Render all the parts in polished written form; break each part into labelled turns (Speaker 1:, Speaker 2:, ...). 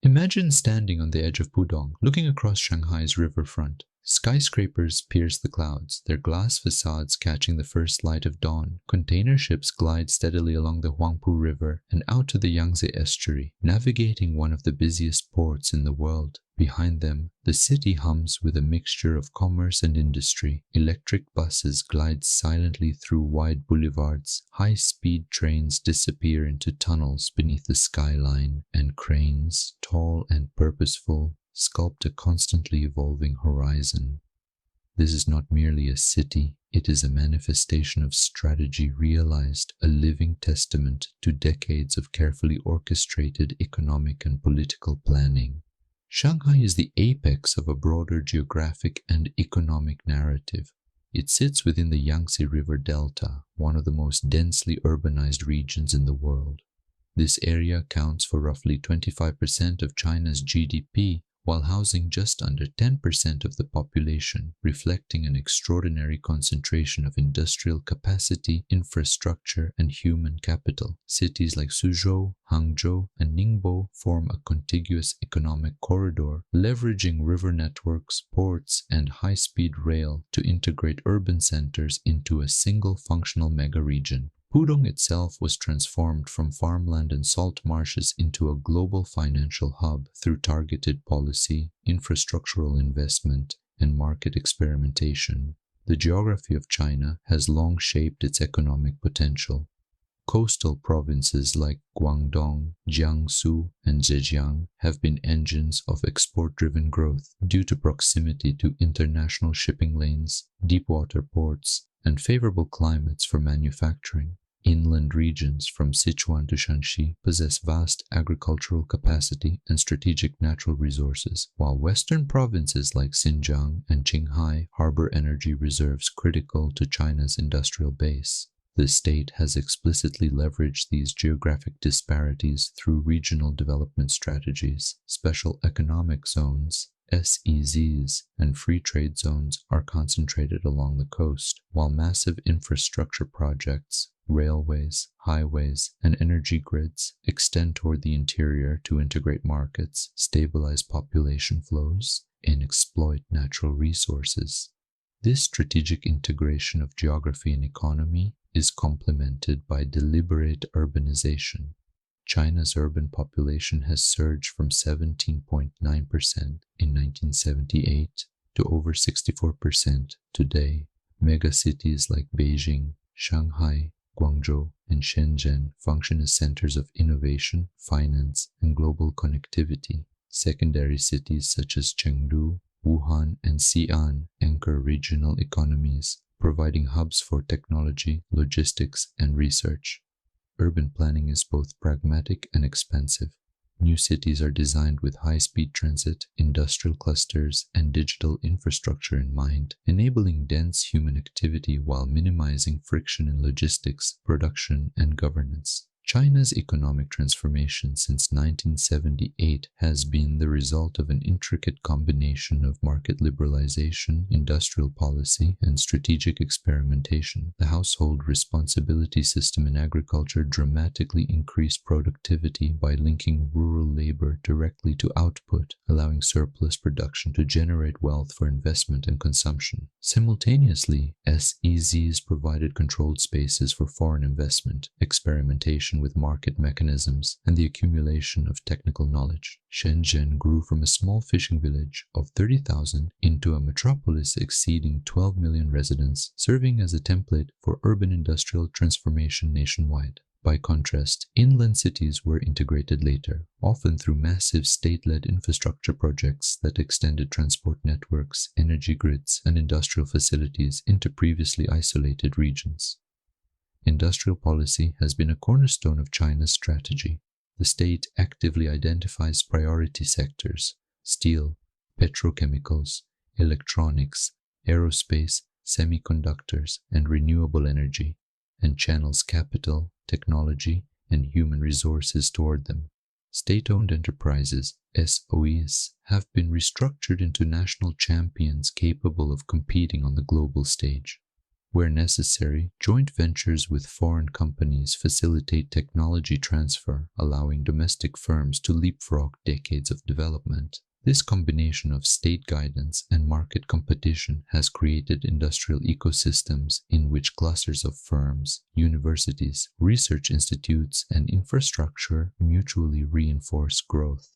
Speaker 1: Imagine standing on the edge of Pudong, looking across Shanghai's riverfront. Skyscrapers pierce the clouds, their glass facades catching the first light of dawn. Container ships glide steadily along the Huangpu River and out to the Yangtze estuary, navigating one of the busiest ports in the world. Behind them, the city hums with a mixture of commerce and industry. Electric buses glide silently through wide boulevards. High-speed trains disappear into tunnels beneath the skyline, and cranes, tall and purposeful, sculpt a constantly evolving horizon. This is not merely a city, it is a manifestation of strategy realized, a living testament to decades of carefully orchestrated economic and political planning. Shanghai is the apex of a broader geographic and economic narrative. It sits within the Yangtze River Delta, one of the most densely urbanized regions in the world. This area accounts for roughly 25% of China's GDP, while housing just under 10% of the population, reflecting an extraordinary concentration of industrial capacity, infrastructure, and human capital. Cities like Suzhou, Hangzhou, and Ningbo form a contiguous economic corridor, leveraging river networks, ports, and high-speed rail to integrate urban centers into a single functional mega-region. Pudong itself was transformed from farmland and salt marshes into a global financial hub through targeted policy, infrastructural investment, and market experimentation. The geography of China has long shaped its economic potential. Coastal provinces like Guangdong, Jiangsu, and Zhejiang have been engines of export-driven growth due to proximity to international shipping lanes, deep-water ports, and favorable climates for manufacturing. Inland regions from Sichuan to Shanxi possess vast agricultural capacity and strategic natural resources, while western provinces like Xinjiang and Qinghai harbor energy reserves critical to China's industrial base. The state has explicitly leveraged these geographic disparities through regional development strategies. Special economic zones, SEZs, and free trade zones are concentrated along the coast, while massive infrastructure projects, railways, highways, and energy grids extend toward the interior to integrate markets, stabilize population flows, and exploit natural resources. This strategic integration of geography and economy is complemented by deliberate urbanization. China's urban population has surged from 17.9% in 1978 to over 64% today. Megacities like Beijing, Shanghai, Guangzhou, and Shenzhen function as centers of innovation, finance, and global connectivity. Secondary cities such as Chengdu, Wuhan, and Xi'an anchor regional economies, providing hubs for technology, logistics, and research. Urban planning is both pragmatic and expansive. New cities are designed with high-speed transit, industrial clusters, and digital infrastructure in mind, enabling dense human activity while minimizing friction in logistics, production, and governance. China's economic transformation since 1978 has been the result of an intricate combination of market liberalization, industrial policy, and strategic experimentation. The household responsibility system in agriculture dramatically increased productivity by linking rural labor directly to output, allowing surplus production to generate wealth for investment and consumption. Simultaneously, SEZs provided controlled spaces for foreign investment, experimentation with market mechanisms, and the accumulation of technical knowledge. Shenzhen grew from a small fishing village of 30,000 into a metropolis exceeding 12 million residents, serving as a template for urban industrial transformation nationwide. By contrast, inland cities were integrated later, often through massive state-led infrastructure projects that extended transport networks, energy grids, and industrial facilities into previously isolated regions. Industrial policy has been a cornerstone of China's strategy. The state actively identifies priority sectors: steel, petrochemicals, electronics, aerospace, semiconductors, and renewable energy, and channels capital, technology, and human resources toward them. State-owned enterprises, SOEs, have been restructured into national champions capable of competing on the global stage. Where necessary, joint ventures with foreign companies facilitate technology transfer, allowing domestic firms to leapfrog decades of development. This combination of state guidance and market competition has created industrial ecosystems in which clusters of firms, universities, research institutes, and infrastructure mutually reinforce growth.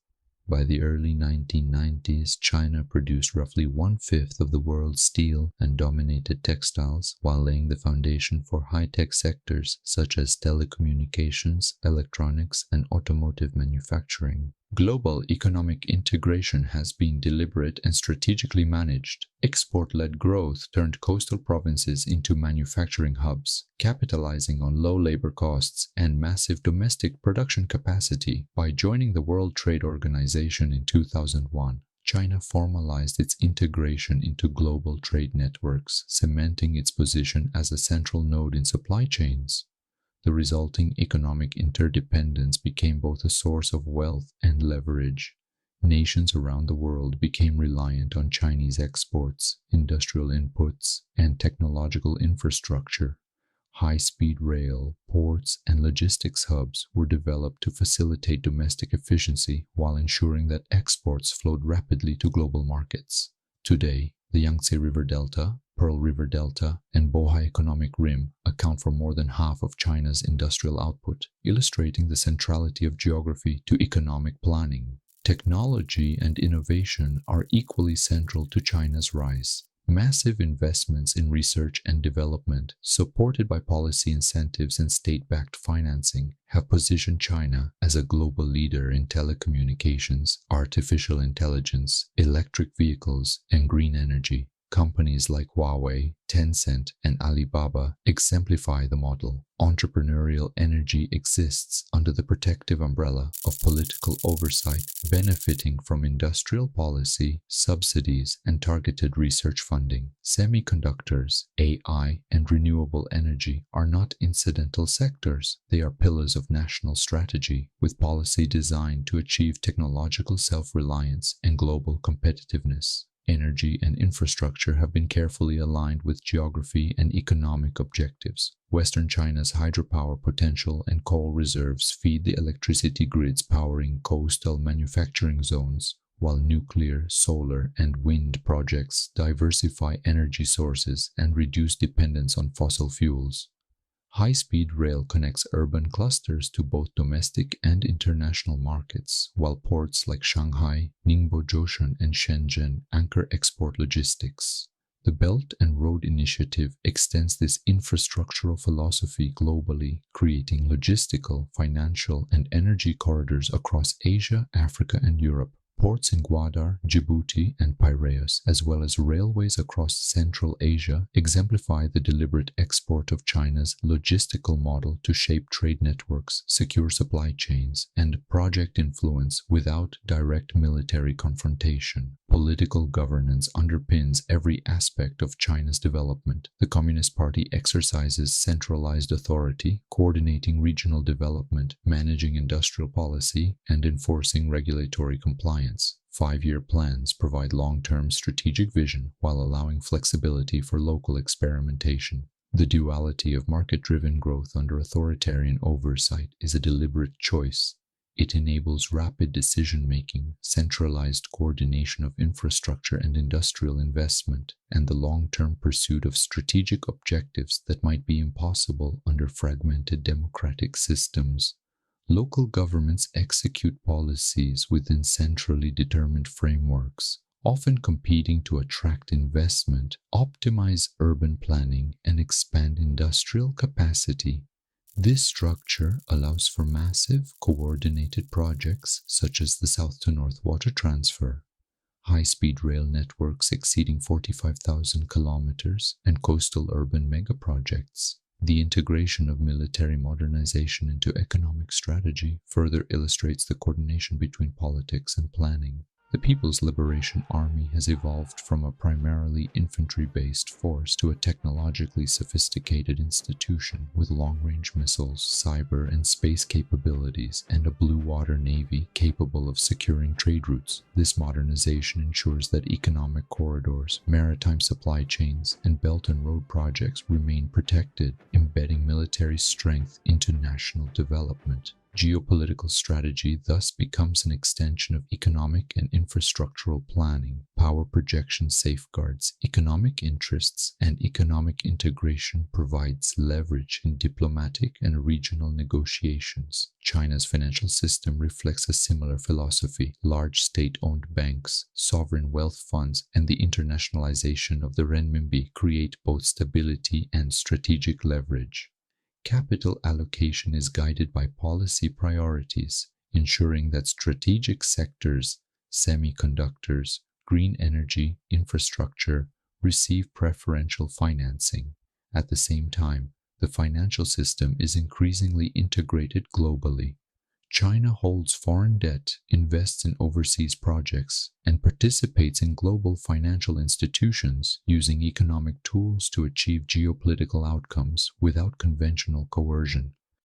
Speaker 1: By the early 1990s, China produced roughly 1/5 of the world's steel and dominated textiles, while laying the foundation for high-tech sectors such as telecommunications, electronics, and automotive manufacturing. Global economic integration has been deliberate and strategically managed. Export-led growth turned coastal provinces into manufacturing hubs, capitalizing on low labor costs and massive domestic production capacity. By joining the World Trade Organization in 2001, China formalized its integration into global trade networks, cementing its position as a central node in supply chains. The resulting economic interdependence became both a source of wealth and leverage. Nations around the world became reliant on Chinese exports, industrial inputs, and technological infrastructure. High-speed rail, ports, and logistics hubs were developed to facilitate domestic efficiency while ensuring that exports flowed rapidly to global markets. Today, the Yangtze River Delta, Pearl River Delta, and Bohai Economic Rim account for more than half of China's industrial output, illustrating the centrality of geography to economic planning. Technology and innovation are equally central to China's rise. Massive investments in research and development, supported by policy incentives and state-backed financing, have positioned China as a global leader in telecommunications, artificial intelligence, electric vehicles, and green energy. Companies like Huawei, Tencent, and Alibaba exemplify the model. Entrepreneurial energy exists under the protective umbrella of political oversight, benefiting from industrial policy, subsidies, and targeted research funding. Semiconductors, AI, and renewable energy are not incidental sectors. They are pillars of national strategy, with policy designed to achieve technological self-reliance and global competitiveness. Energy and infrastructure have been carefully aligned with geography and economic objectives. Western China's hydropower potential and coal reserves feed the electricity grids powering coastal manufacturing zones, while nuclear, solar, and wind projects diversify energy sources and reduce dependence on fossil fuels. High-speed rail connects urban clusters to both domestic and international markets, while ports like Shanghai, Ningbo Zhoushan, and Shenzhen anchor export logistics. The Belt and Road Initiative extends this infrastructural philosophy globally, creating logistical, financial, and energy corridors across Asia, Africa, and Europe. Ports in Gwadar, Djibouti, and Piraeus, as well as railways across Central Asia, exemplify the deliberate export of China's logistical model to shape trade networks, secure supply chains, and project influence without direct military confrontation. Political governance underpins every aspect of China's development. The Communist Party exercises centralized authority, coordinating regional development, managing industrial policy, and enforcing regulatory compliance. 5-year plans provide long-term strategic vision while allowing flexibility for local experimentation. The duality of market-driven growth under authoritarian oversight is a deliberate choice. It enables rapid decision-making, centralized coordination of infrastructure and industrial investment, and the long-term pursuit of strategic objectives that might be impossible under fragmented democratic systems. Local governments execute policies within centrally determined frameworks, often competing to attract investment, optimize urban planning, and expand industrial capacity. This structure allows for massive, coordinated projects such as the south-to-north water transfer, high-speed rail networks exceeding 45,000 kilometers, and coastal urban megaprojects. The integration of military modernization into economic strategy further illustrates the coordination between politics and planning. The People's Liberation Army has evolved from a primarily infantry-based force to a technologically sophisticated institution with long-range missiles, cyber and space capabilities, and a blue water navy capable of securing trade routes. This modernization ensures that economic corridors, maritime supply chains, and Belt and Road projects remain protected, embedding military strength into national development. Geopolitical strategy thus becomes an extension of economic and infrastructural planning. Power projection safeguards economic interests, and economic integration provides leverage in diplomatic and regional negotiations. China's financial system reflects a similar philosophy. Large state-owned banks, sovereign wealth funds, and the internationalization of the renminbi create both stability and strategic leverage. Capital allocation is guided by policy priorities, ensuring that strategic sectors, semiconductors, green energy, infrastructure, receive preferential financing. At the same time, the financial system is increasingly integrated globally. China holds foreign debt, invests in overseas projects, and participates in global financial institutions, using economic tools to achieve geopolitical outcomes without conventional coercion.